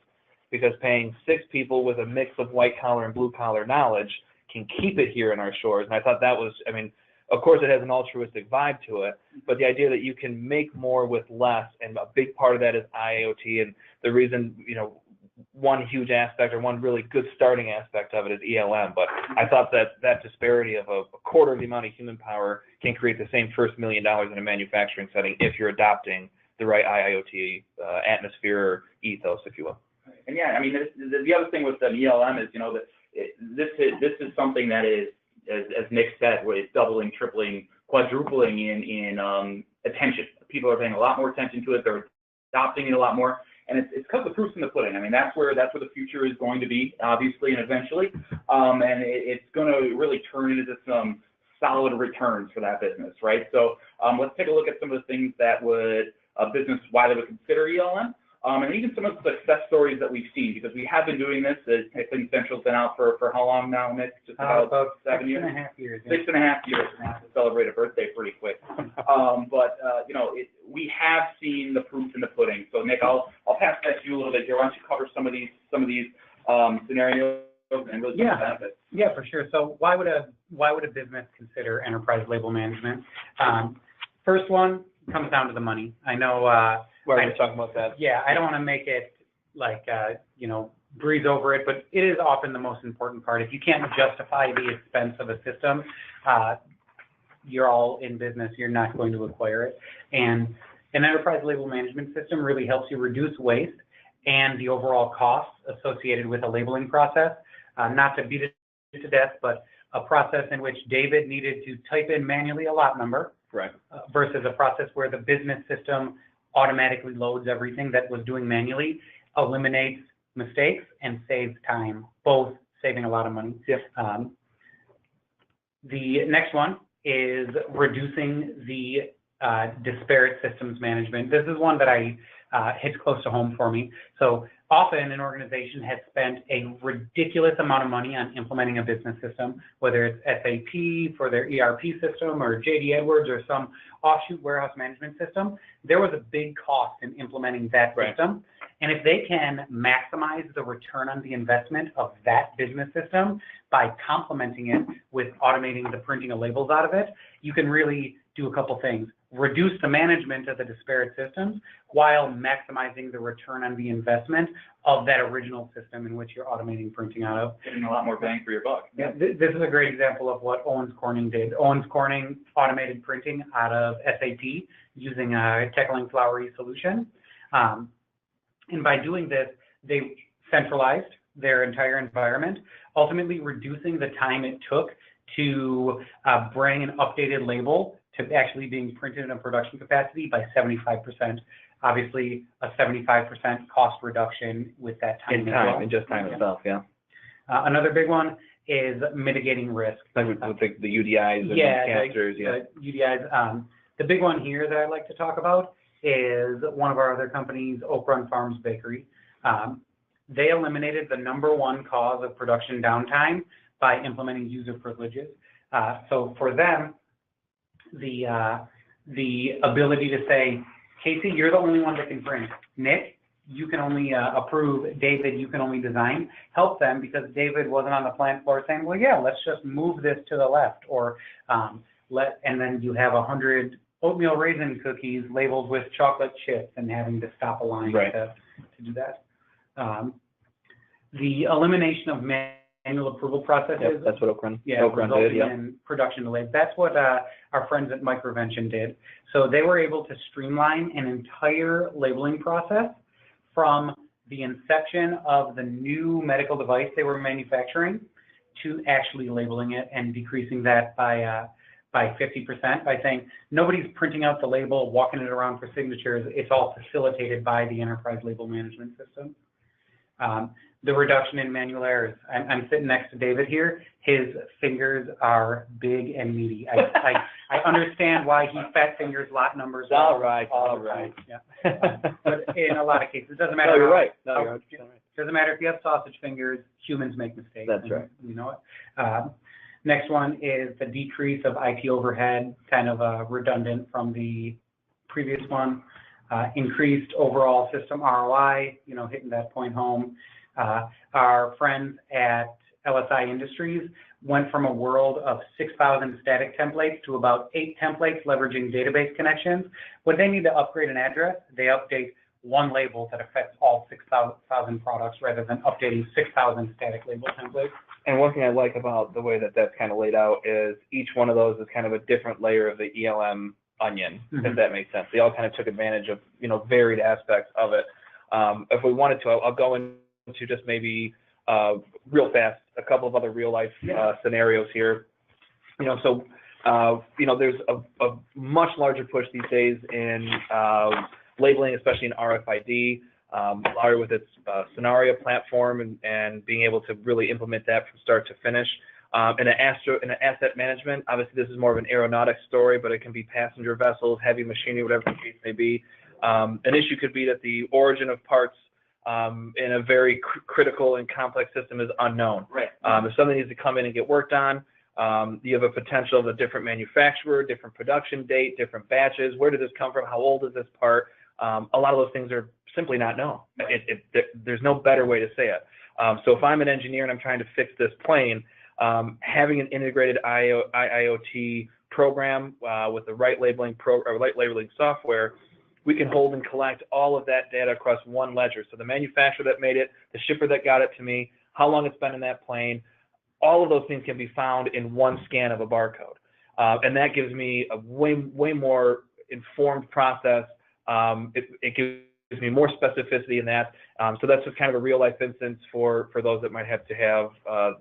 because paying 6 people with a mix of white collar and blue collar knowledge can keep it here in our shores. And I thought that was, I mean, of course it has an altruistic vibe to it, but the idea that you can make more with less, and a big part of that is IIoT. And the reason, one huge aspect or one really good starting aspect of it is ELM. But I thought that disparity of a quarter of the amount of human power can create the same first $1 million in a manufacturing setting if you're adopting the right IIoT atmosphere or ethos, if you will. And yeah, I mean, the other thing with the ELM is, that this is something that is, as Nick said, where it's doubling, tripling, quadrupling in attention. People are paying a lot more attention to it. They're adopting it a lot more, and it's because the proof's in the pudding. I mean, that's where the future is going to be, obviously and eventually, and it's going to really turn into some solid returns for that business, right? So let's take a look at some of the things that would why they would consider ELM. And even some of the success stories that we've seen, because we have been doing this. TEKLYNX Central's been out for how long now, Nick? Just about 7 years? 6.5 years. 6.5 years. I have to celebrate a birthday pretty quick. But we have seen the proof in the pudding. So Nick, I'll pass that to you a little bit here. Why don't you cover some of these scenarios and really some of the benefits? Yeah, for sure. So why would a business consider enterprise label management? First one comes down to the money. I know. Why are we talking about that? Yeah, I don't want to make it like breeze over it, but it is often the most important part. If you can't justify the expense of a system, you're all in business. You're not going to acquire it. And an enterprise label management system really helps you reduce waste and the overall costs associated with a labeling process. Not to beat it to death, but a process in which David needed to type in manually a lot number, right, versus a process where the business system automatically loads everything that was doing manually, eliminates mistakes and saves time, both saving a lot of money. Yep. The next one is reducing the disparate systems management. This is one that hits close to home for me. So often an organization has spent a ridiculous amount of money on implementing a business system, whether it's SAP for their ERP system or JD Edwards or some offshoot warehouse management system. There was a big cost in implementing that system. And if they can maximize the return on the investment of that business system by complementing it with automating the printing of labels out of it, you can really do a couple things. Reduce the management of the disparate systems while maximizing the return on the investment of that original system in which you're automating printing out of. Getting a lot more bang for your buck. Yeah, this is a great example of what Owens Corning did. Owens Corning automated printing out of SAP using a TEKLYNX Lowry solution. And by doing this, they centralized their entire environment, ultimately reducing the time it took to bring an updated label to actually being printed in a production capacity by 75%. Obviously, a 75% cost reduction with that time. In just time itself, yeah. Another big one is mitigating risk. Like with the UDIs and casters, the UDIs. The big one here that I'd like to talk about is one of our other companies, Oak Run Farms Bakery. They eliminated the #1 cause of production downtime by implementing user privileges. So for them, the ability to say, Casey, you're the only one that can print. Nick, you can only approve. David, you can only design. Help them because David wasn't on the plant floor saying, well, yeah, let's just move this to the left, or and then you have 100 oatmeal raisin cookies labeled with chocolate chips and having to stop a line to do that. The elimination of manual approval processes. Yep, that's what Oak Run did, in production delays. That's what our friends at Microvention did. So they were able to streamline an entire labeling process from the inception of the new medical device they were manufacturing to actually labeling it and decreasing that by 50% by saying nobody's printing out the label, walking it around for signatures. It's all facilitated by the enterprise label management system. The reduction in manual errors. I'm sitting next to David here. His fingers are big and meaty. I understand why he fat fingers lot numbers. All right. Yeah. But in a lot of cases, it doesn't matter. No, you're right. No, you're 100% right. Doesn't matter if you have sausage fingers. Humans make mistakes. That's right. You know it. Next one is the decrease of IT overhead, kind of redundant from the previous one. Increased overall system ROI, hitting that point home. Our friends at LSI Industries went from a world of 6,000 static templates to about 8 templates leveraging database connections. When they need to upgrade an address, they update one label that affects all 6,000 products rather than updating 6,000 static label templates. And one thing I like about the way that that's kind of laid out is each one of those is kind of a different layer of the ELM onion, if that makes sense. They all kind of took advantage of, varied aspects of it. If we wanted to, I'll go into just maybe real fast, a couple of other real life scenarios here. So there's a much larger push these days in labeling, especially in RFID. Lowry with its scenario platform and being able to really implement that from start to finish. In an asset management, obviously this is more of an aeronautics story, but it can be passenger vessels, heavy machinery, whatever the case may be. An issue could be that the origin of parts in a very critical and complex system is unknown. Right. If something needs to come in and get worked on, you have a potential of a different manufacturer, different production date, different batches. Where did this come from? How old is this part? a lot of those things are simply not known. There's no better way to say it. So if I'm an engineer and I'm trying to fix this plane, having an integrated IoT program with the right labeling software, we can hold and collect all of that data across one ledger. So the manufacturer that made it, the shipper that got it to me, how long it's been in that plane, all of those things can be found in one scan of a barcode. And that gives me a way more informed process. It gives me more specificity in that. So that's just kind of a real life instance for those that might have to have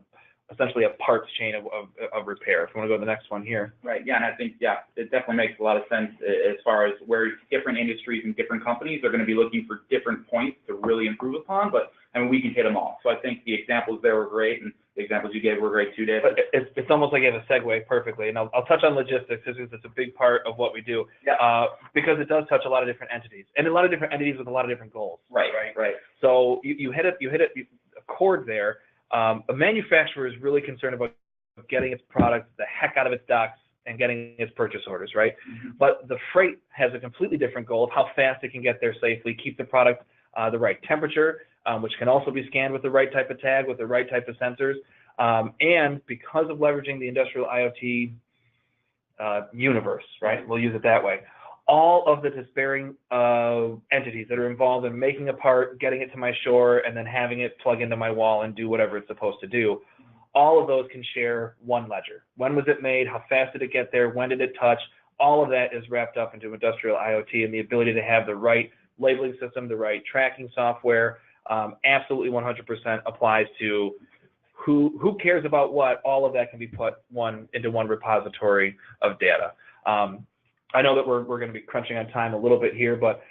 essentially a parts chain of repair. If you want to go to the next one here. Right, yeah, and I think, yeah, it definitely makes a lot of sense as far as where different industries and different companies are going to be looking for different points to really improve upon, but I mean, we can hit them all. So I think the examples there were great, and the examples you gave were great too, Dave. But it's almost like you have a segue perfectly, and I'll touch on logistics because it's a big part of what we do, because it does touch a lot of different entities, and a lot of different entities with a lot of different goals. Right. So you hit a chord there. A manufacturer is really concerned about getting its product the heck out of its docks and getting its purchase orders, right? Mm-hmm. But the freight has a completely different goal of how fast it can get there safely, keep the product the right temperature, which can also be scanned with the right type of tag, with the right type of sensors. And because of leveraging the industrial IoT universe, right? We'll use it that way. All of the despairing entities that are involved in making a part, getting it to my shore, and then having it plug into my wall and do whatever it's supposed to do, all of those can share one ledger. When was it made? How fast did it get there? When did it touch? All of that is wrapped up into industrial IoT, and the ability to have the right labeling system, the right tracking software, absolutely 100% applies to who cares about what. All of that can be put into one repository of data. I know that we're going to be crunching on time a little bit here, but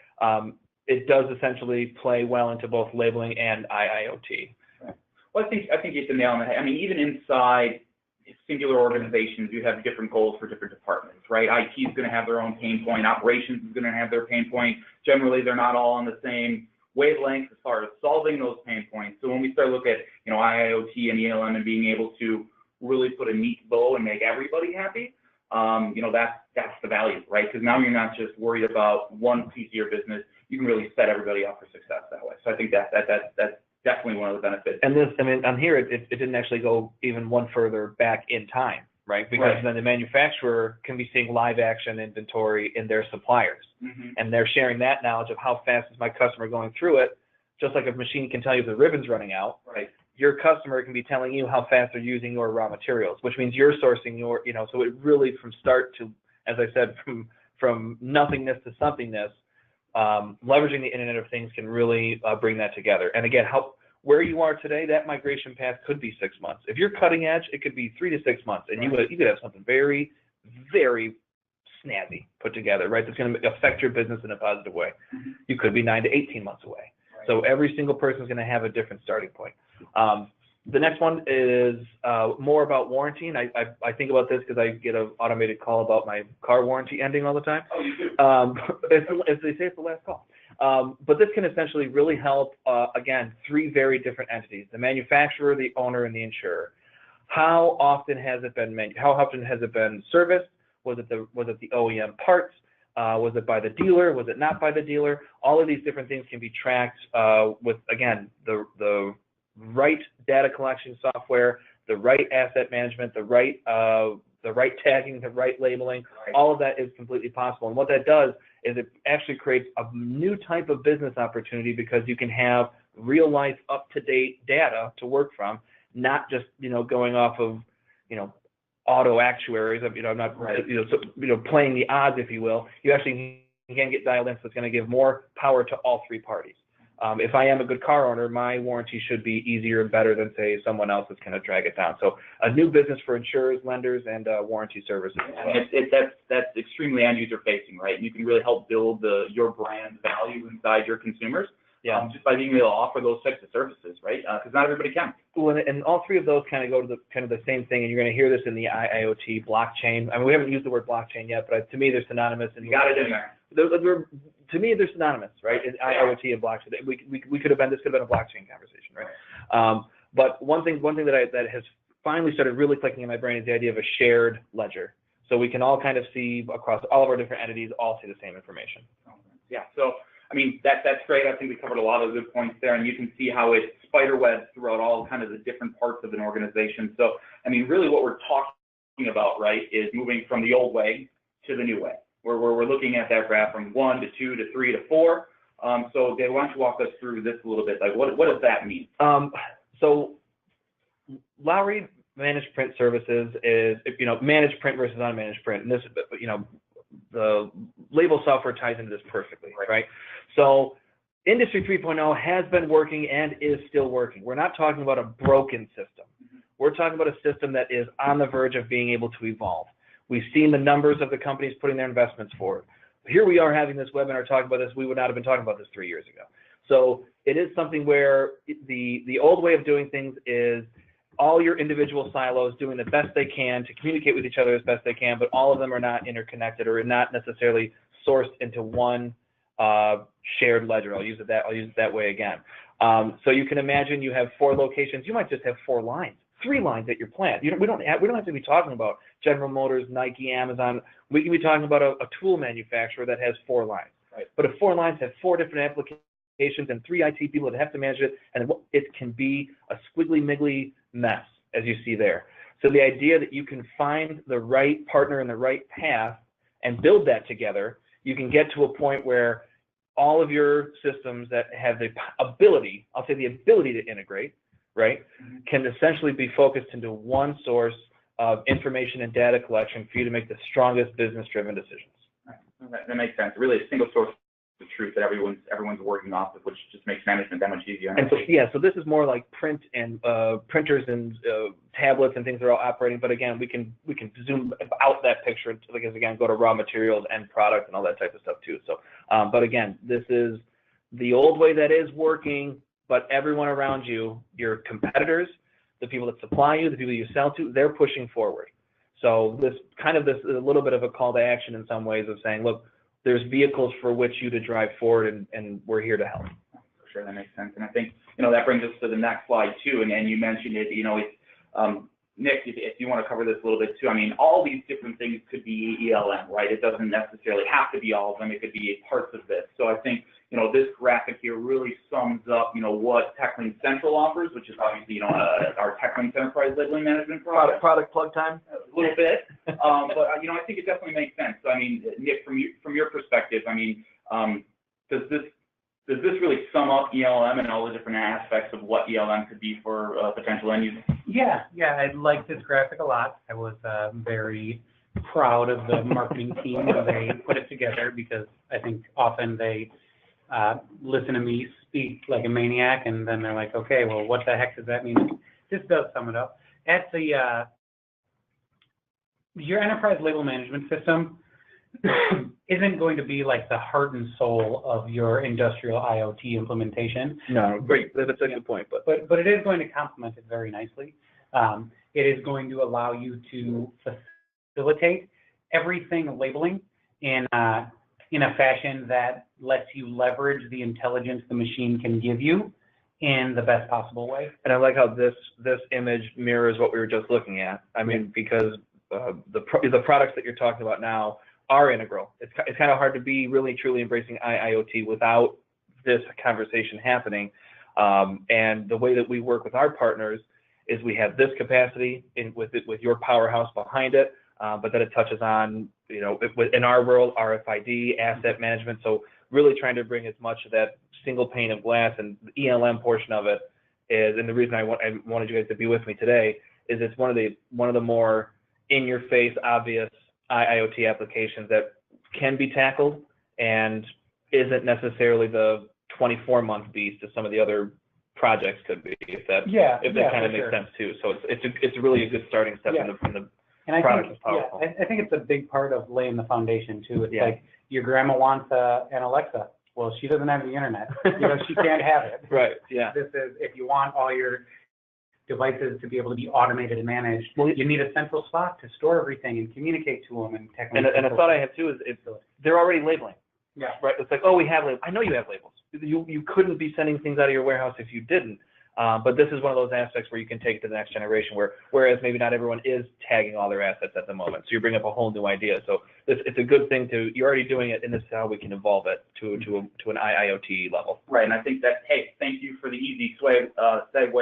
it does essentially play well into both labeling and IIoT. Right. Well, I think you hit the nail on the head. I mean, even inside singular organizations, you have different goals for different departments, right? IT is going to have their own pain point. Operations is going to have their pain point. Generally, they're not all on the same wavelength as far as solving those pain points. So when we start looking at IIoT and ELM and being able to really put a neat bow and make everybody happy, that's the value, right? Because now you're not just worried about one piece of your business. You can really set everybody up for success that way. So I think that's definitely one of the benefits. And this, I mean, on here, it didn't actually go even one further back in time, right? Because then the manufacturer can be seeing live action inventory in their suppliers. Mm-hmm. And they're sharing that knowledge of how fast is my customer going through it. Just like a machine can tell you if the ribbon's running out, right? Your customer can be telling you how fast they're using your raw materials, which means you're sourcing your, so it really, from start to, as I said, from nothingness to somethingness, leveraging the Internet of Things can really bring that together. And again, where you are today, that migration path could be 6 months. If you're cutting edge, it could be 3 to 6 months, and you could have something very, very snazzy put together, right? That's going to affect your business in a positive way. Mm-hmm. You could be 9 to 18 months away. Right. So every single person is going to have a different starting point. The next one is more about warranty, and I think about this because I get an automated call about my car warranty ending all the time. Oh, you do? As they say, it's the last call. But this can essentially really help, again, 3 very different entities: the manufacturer, the owner, and the insurer. How often has it been serviced? Was it the OEM parts? Was it by the dealer? Was it not by the dealer? All of these different things can be tracked with, again, the right data collection software, the right asset management, the right tagging, the right labeling. Right. All of that is completely possible. And what that does is it actually creates a new type of business opportunity, because you can have real life, up-to-date data to work from, not just going off of auto actuaries. I'm not playing the odds, if you will. You actually can get dialed in, so it's going to give more power to all 3 parties. If I am a good car owner, my warranty should be easier and better than, say, someone else that's going to drag it down. So a new business for insurers, lenders, and warranty services. That's extremely end-user facing, right? You can really help build your brand value inside your consumers. Just by being able to offer those types of services, right? Because not everybody can. Well, and all 3 of those kind of go to the same thing, and you're going to hear this in the IoT blockchain. I mean, we haven't used the word blockchain yet, but to me, they're synonymous. And you got it in there. To me, they're synonymous, right? IoT and blockchain. This could have been a blockchain conversation, right? But one thing that has finally started really clicking in my brain is the idea of a shared ledger, so we can all kind of see across all of our different entities, all see the same information. Yeah. So I mean, that's great. I think we covered a lot of good points there, and you can see how it spider webs throughout all kind of the different parts of an organization. So, I mean, really what we're talking about, right, is moving from the old way to the new way. Where we're looking at that graph from 1 to 2 to 3 to 4. So, Dave, why don't you walk us through this a little bit? Like, what does that mean? So, Lowry Managed Print Services is, managed print versus unmanaged print. And this, the label software ties into this perfectly, right? So Industry 3.0 has been working and is still working. We're not talking about a broken system. We're talking about a system that is on the verge of being able to evolve. We've seen the numbers of the companies putting their investments forward. Here we are having this webinar talking about this. We would not have been talking about this 3 years ago. So it is something where the old way of doing things is all your individual silos doing the best they can to communicate with each other as best they can, but all of them are not interconnected or not necessarily sourced into one shared ledger. I'll use it that way again. So you can imagine you have 4 locations. You might just have 4 lines, 3 lines at your plant. We don't have to be talking about General Motors, Nike, Amazon. We can be talking about a tool manufacturer that has 4 lines. Right. But if 4 lines have 4 different applications and 3 IT people that have to manage it, and it can be a squiggly miggly mess, as you see there. So the idea that you can find the right partner in the right path and build that together, you can get to a point where all of your systems that have the ability, I'll say the ability to integrate, right, can essentially be focused into one source of information and data collection for you to make the strongest business-driven decisions. Right. That makes sense. Really a single source of truth that everyone's working off of, which just makes management that much easier. And so this is more like print and printers and tablets and things that are all operating. But again, we can zoom out that picture because again, go to raw materials, end product, and all that type of stuff too. So, but again, this is the old way that is working. But everyone around you, your competitors, the people that supply you, the people you sell to, they're pushing forward. So this is a little bit of a call to action in some ways of saying, look, there's vehicles for which you to drive forward, and we're here to help. For sure, that makes sense. And I think, that brings us to the next slide too. And you mentioned it, it's, Nick, if you want to cover this a little bit too, I mean, all these different things could be ELM, right? It doesn't necessarily have to be all of them. It could be parts of this. So I think, this graphic here really sums up, what TEKLYNX Central offers, which is obviously, our TEKLYNX Enterprise Labeling Management product. Product plug time? A little bit. But, I think it definitely makes sense. So, I mean, Nick, from your perspective, I mean, does this really sum up ELM and all the different aspects of what ELM could be for potential end users? Yeah, I like this graphic a lot. I was very proud of the marketing team when they put it together because I think often they listen to me speak like a maniac and then they're like, okay, well, what the heck does that mean? This does sum it up. At the your enterprise label management system isn't going to be like the heart and soul of your industrial IoT implementation. No, great. That's a good point. But it is going to complement it very nicely. It is going to allow you to facilitate everything labeling in a fashion that lets you leverage the intelligence the machine can give you in the best possible way. And I like how this image mirrors what we were just looking at. I mean, because the products that you're talking about now are integral. It's kind of hard to be really truly embracing IoT without this conversation happening. And the way that we work with our partners is we have this capacity with your powerhouse behind it, but then it touches on, in our world, RFID, asset management. So really trying to bring as much of that single pane of glass, and the ELM portion of it is, and the reason I wanted you guys to be with me today is it's one of the more in-your-face, obvious IoT applications that can be tackled and isn't necessarily the 24-month beast as some of the other projects could be, if that kind of makes sense too. So it's really a good starting step in the and product is powerful. I think it's a big part of laying the foundation too. It's like your grandma wants an Alexa. Well, she doesn't have the internet. She can't have it. Right. Yeah. This is, if you want all your devices to be able to be automated and managed, you need a central spot to store everything and communicate to them. And a thought I have too is they're already labeling. Yeah. Right. It's like, oh, we have labels. I know you have labels. You couldn't be sending things out of your warehouse if you didn't. But this is one of those aspects where you can take it to the next generation, whereas maybe not everyone is tagging all their assets at the moment. So you bring up a whole new idea. So it's a good thing you're already doing it, and this is how we can evolve it to an IIoT level. Right, and I think that, hey, thank you for the easy segue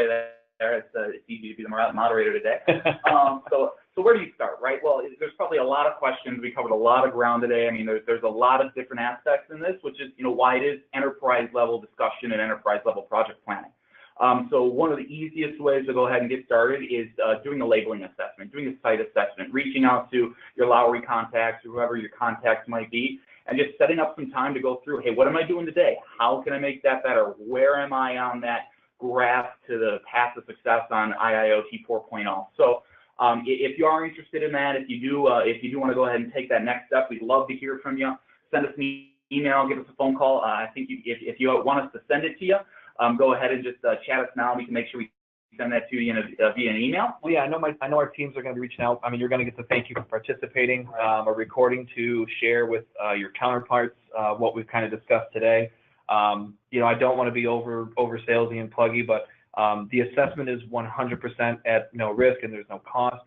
there. It's easy to be the moderator today. So where do you start, right? Well, there's probably a lot of questions. We covered a lot of ground today. I mean, there's a lot of different aspects in this, which is, why it is enterprise level discussion and enterprise level project planning. So one of the easiest ways to go ahead and get started is doing a labeling assessment, doing a site assessment, reaching out to your Lowry contacts or whoever your contacts might be, and just setting up some time to go through, hey, what am I doing today? How can I make that better? Where am I on that graph to the path of success on IIoT 4.0? So if you are interested in that, if you do want to go ahead and take that next step, we'd love to hear from you. Send us an email, give us a phone call. I think if you want us to send it to you, go ahead and just chat us now. We can make sure we send that to you via an email. Well, yeah, I know our teams are going to be reaching out. I mean, you're going to get the thank you for participating, a recording to share with your counterparts what we've kind of discussed today. I don't want to be over salesy and pluggy, but the assessment is 100% at no risk and there's no cost.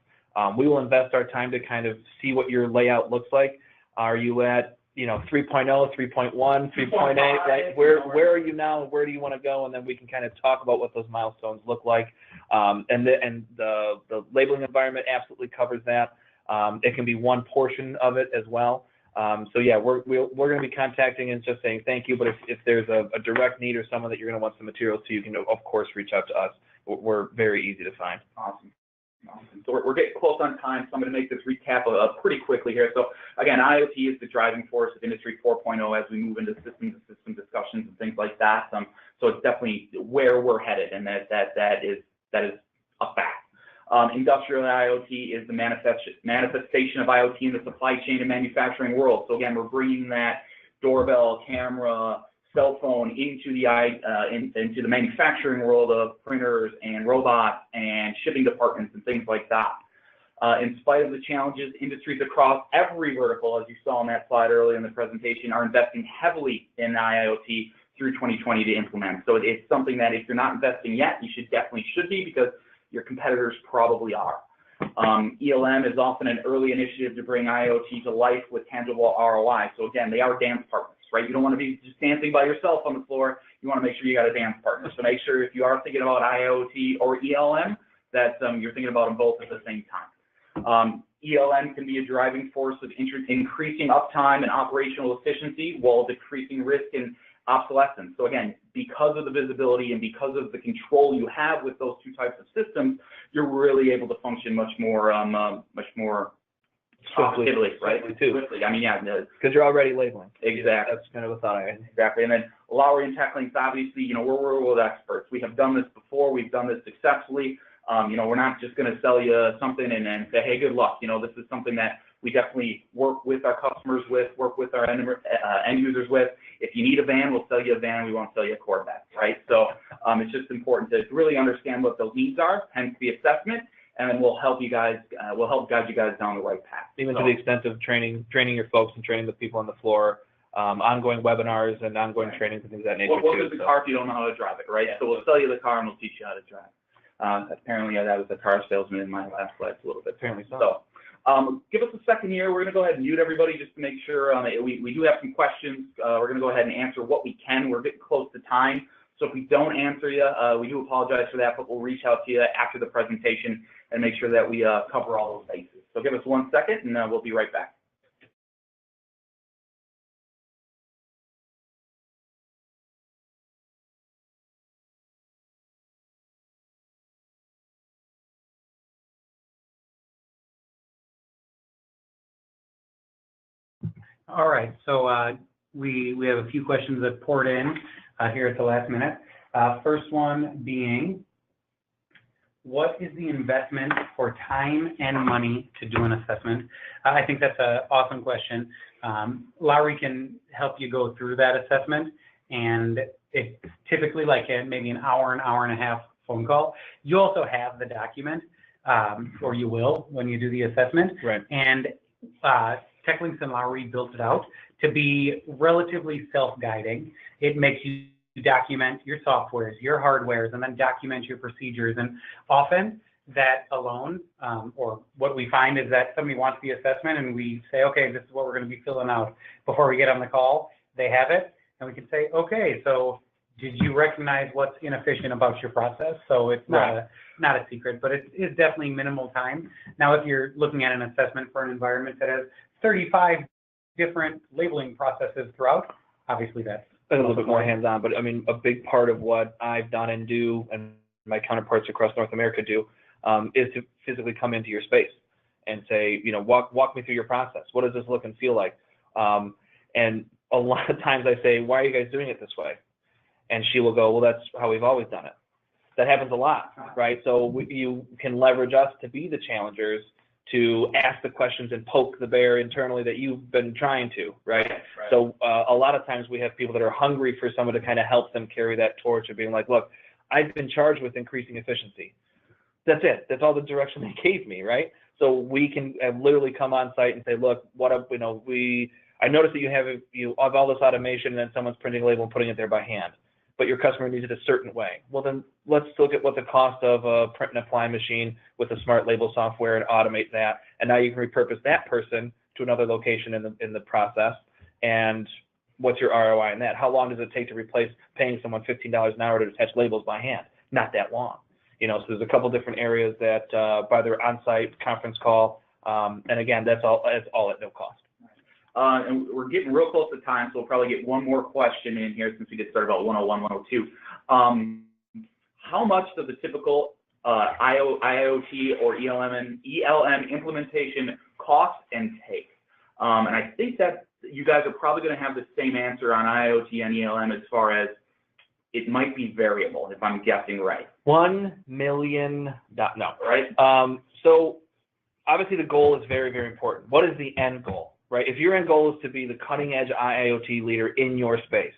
We will invest our time to kind of see what your layout looks like. Are you at 3.0, 3.1, 3.8, right? Where are you now? Where do you want to go? And then we can kind of talk about what those milestones look like. And the labeling environment absolutely covers that. It can be one portion of it as well. So yeah, we're going to be contacting and just saying thank you. But if there's a direct need or someone that you're going to want some materials to, you can of course reach out to us. We're very easy to find. Awesome. So we're getting close on time, so I'm going to make this recap pretty quickly here. So again, IoT is the driving force of Industry 4.0 as we move into system discussions and things like that. So it's definitely where we're headed, and that is a fact. Industrial IoT is the manifestation of IoT in the supply chain and manufacturing world. So again, we're bringing that doorbell, camera, cell phone into the manufacturing world of printers and robots and shipping departments and things like that. In spite of the challenges, industries across every vertical, as you saw on that slide earlier in the presentation, are investing heavily in IoT through 2020 to implement. So it's something that if you're not investing yet, you definitely should be, because your competitors probably are. ELM is often an early initiative to bring IoT to life with tangible ROI. So again, they are dance partners, right? You don't want to be just dancing by yourself on the floor. You want to make sure you got a dance partner. So make sure if you are thinking about IoT or ELM, that you're thinking about them both at the same time. ELM can be a driving force of increasing uptime and operational efficiency while decreasing risk and obsolescence. So again, because of the visibility and because of the control you have with those two types of systems, you're really able to function much more swiftly, right? Swiftly. I mean, yeah, because you're already labeling. Exactly. That's kind of a thought I had. Exactly. And then Lowry and TEKLYNX, obviously, we're world experts. We have done this before. We've done this successfully. We're not just going to sell you something and then say, hey, good luck. This is something that we definitely work with our customers with, work with our end users with. If you need a van, we'll sell you a van. We won't sell you a Corvette, right? So it's just important to really understand what those needs are, hence the assessment, and we'll help guide you guys down the right path. Even to the extent of training your folks and training the people on the floor, ongoing webinars and ongoing trainings and things of that nature. What is the car if you don't know how to drive it, right? Yeah. So we'll sell you the car and we'll teach you how to drive. Apparently, that was a car salesman in my last life a little bit. Apparently so. Give us a second here. We're going to go ahead and mute everybody just to make sure we do have some questions. We're going to go ahead and answer what we can. We're getting close to time. So if we don't answer you, we do apologize for that, but we'll reach out to you after the presentation and make sure that we cover all those bases. So give us 1 second and we'll be right back. All right, so we have a few questions that poured in here at the last minute. First one being, what is the investment for time and money to do an assessment? I think that's an awesome question. Lowry can help you go through that assessment, and it's typically like maybe an hour and a half phone call. You also have the document, or you will when you do the assessment. Right. And TEKLYNX and Lowry built it out to be relatively self-guiding. It makes you document your softwares, your hardwares, and then document your procedures. And often that alone, or what we find is that somebody wants the assessment and we say, okay, this is what we're going to be filling out before we get on the call. They have it, and we can say, okay, so did you recognize what's inefficient about your process? So it's not a secret, but it is definitely minimal time. Now, if you're looking at an assessment for an environment that has 35 different labeling processes throughout, obviously that's a little bit more hands-on. But I mean, a big part of what I've done and do, and my counterparts across North America do, is to physically come into your space and say, you know, walk me through your process. What does this look and feel like? And a lot of times I say, why are you guys doing it this way? And she will go, well, that's how we've always done it. That happens a lot, right? So you can leverage us to be the challengers, to ask the questions and poke the bear internally that you've been trying to, right? So a lot of times we have people that are hungry for someone to kind of help them carry that torch of being like, look, I've been charged with increasing efficiency. That's it. That's all the direction they gave me, right? So we can literally come on site and say, look, I noticed that you have all this automation and then someone's printing a label and putting it there by hand, but your customer needs it a certain way. Well, then let's look at what the cost of a print and apply machine with a smart label software and automate that. And now you can repurpose that person to another location in the process. And what's your ROI in that? How long does it take to replace paying someone $15 an hour to attach labels by hand? Not that long. You know, so there's a couple different areas that by their on-site conference call, and again, that's all at no cost. And we're getting real close to time, so we'll probably get one more question in here since we get started about 101, 102. How much does the typical IoT or ELM implementation cost and take? And I think that you guys are probably going to have the same answer on IoT and ELM as far as it might be variable, if I'm guessing right. $1 million, no. Right. So obviously the goal is very, very important. What is the end goal, right? If your end goal is to be the cutting edge IoT leader in your space,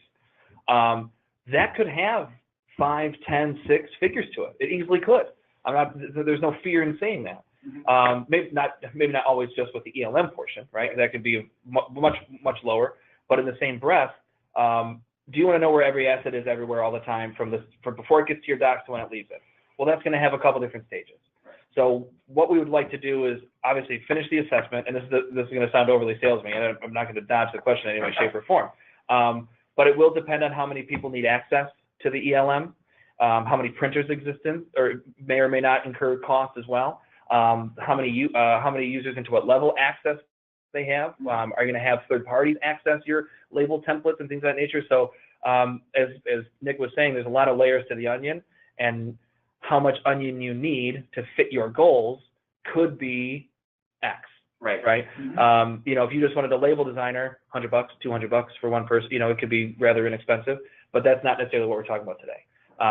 that could have 5, 10, 6 figures to it. It easily could. There's no fear in saying that. Maybe not always just with the ELM portion, right? That could be much lower. But in the same breath, do you want to know where every asset is everywhere all the time from before it gets to your docks to when it leaves it? Well, that's going to have a couple different stages. So what we would like to do is obviously finish the assessment, and this is going to sound overly salesman, and I'm not going to dodge the question in any way, shape, or form. But it will depend on how many people need access to the ELM, how many printers exist or may not incur costs as well, how many users and to what level access they have. Are you going to have third parties access your label templates and things of that nature? So as Nick was saying, there's a lot of layers to the onion, and how much onion you need to fit your goals could be X. Right. You know, if you just wanted a label designer, $100, $200 for one person, you know, it could be rather inexpensive, but that's not necessarily what we're talking about today,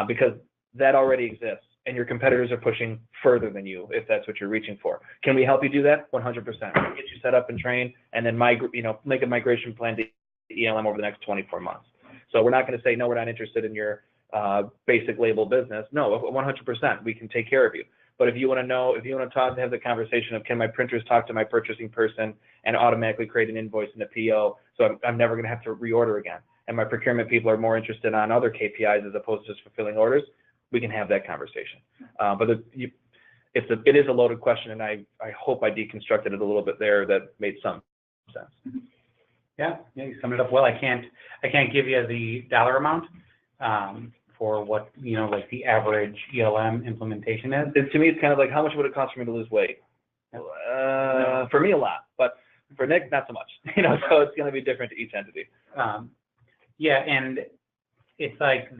because that already exists, and your competitors are pushing further than you if that's what you're reaching for. Can we help you do that? 100%. We'll get you set up and trained, and then make a migration plan to ELM over the next 24 months. So we're not going to say, no, we're not interested in your basic label business. No, 100%, we can take care of you. But if you want to have the conversation of, can my printers talk to my purchasing person and automatically create an invoice and a PO, so I'm never going to have to reorder again, and my procurement people are more interested on other KPIs as opposed to just fulfilling orders, we can have that conversation. But it is a loaded question, and I hope I deconstructed it a little bit there that made some sense. Yeah, you summed it up well. I can't give you the dollar amount for what, you know, like the average ELM implementation is. To me, it's kind of like, how much would it cost for me to lose weight? For me, a lot, but for Nick, not so much. You know, so it's going to be different to each entity. Yeah, and it's like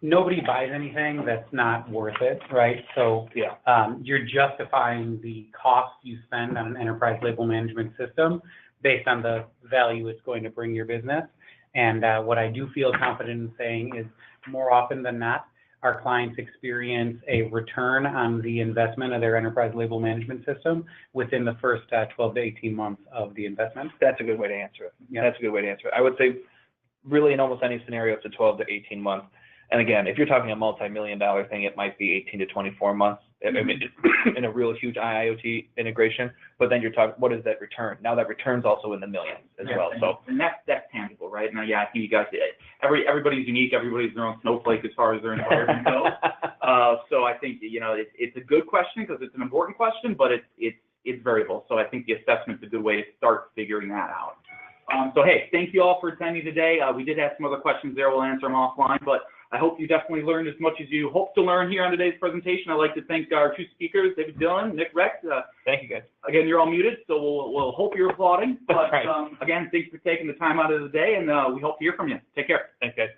nobody buys anything that's not worth it, right? So yeah, you're justifying the cost you spend on an enterprise label management system based on the value it's going to bring your business. And what I do feel confident in saying is, more often than not, our clients experience a return on the investment of their enterprise label management system within the first 12 to 18 months of the investment. That's a good way to answer it. Yeah, that's a good way to answer it. I would say really in almost any scenario, it's a 12 to 18 months. And again, if you're talking a multi-million-dollar thing, it might be 18 to 24 months. I mean, in a real huge IoT integration, but then you're talking, what is that return? Now that return's also in the millions as well. So and that's tangible, right? Now, yeah, I think you guys everybody's unique. Everybody's their own snowflake as far as their environment goes. So I think, you know, it's a good question because it's an important question, but it's variable. So I think the assessment's a good way to start figuring that out. So hey, thank you all for attending today. We did have some other questions there. We'll answer them offline, but I hope you definitely learned as much as you hope to learn here on today's presentation. I'd like to thank our two speakers, David Dillon, Nick Recht. Thank you, guys. Again, you're all muted, so we'll hope you're applauding. But right. again, thanks for taking the time out of the day, and we hope to hear from you. Take care. Thanks, guys.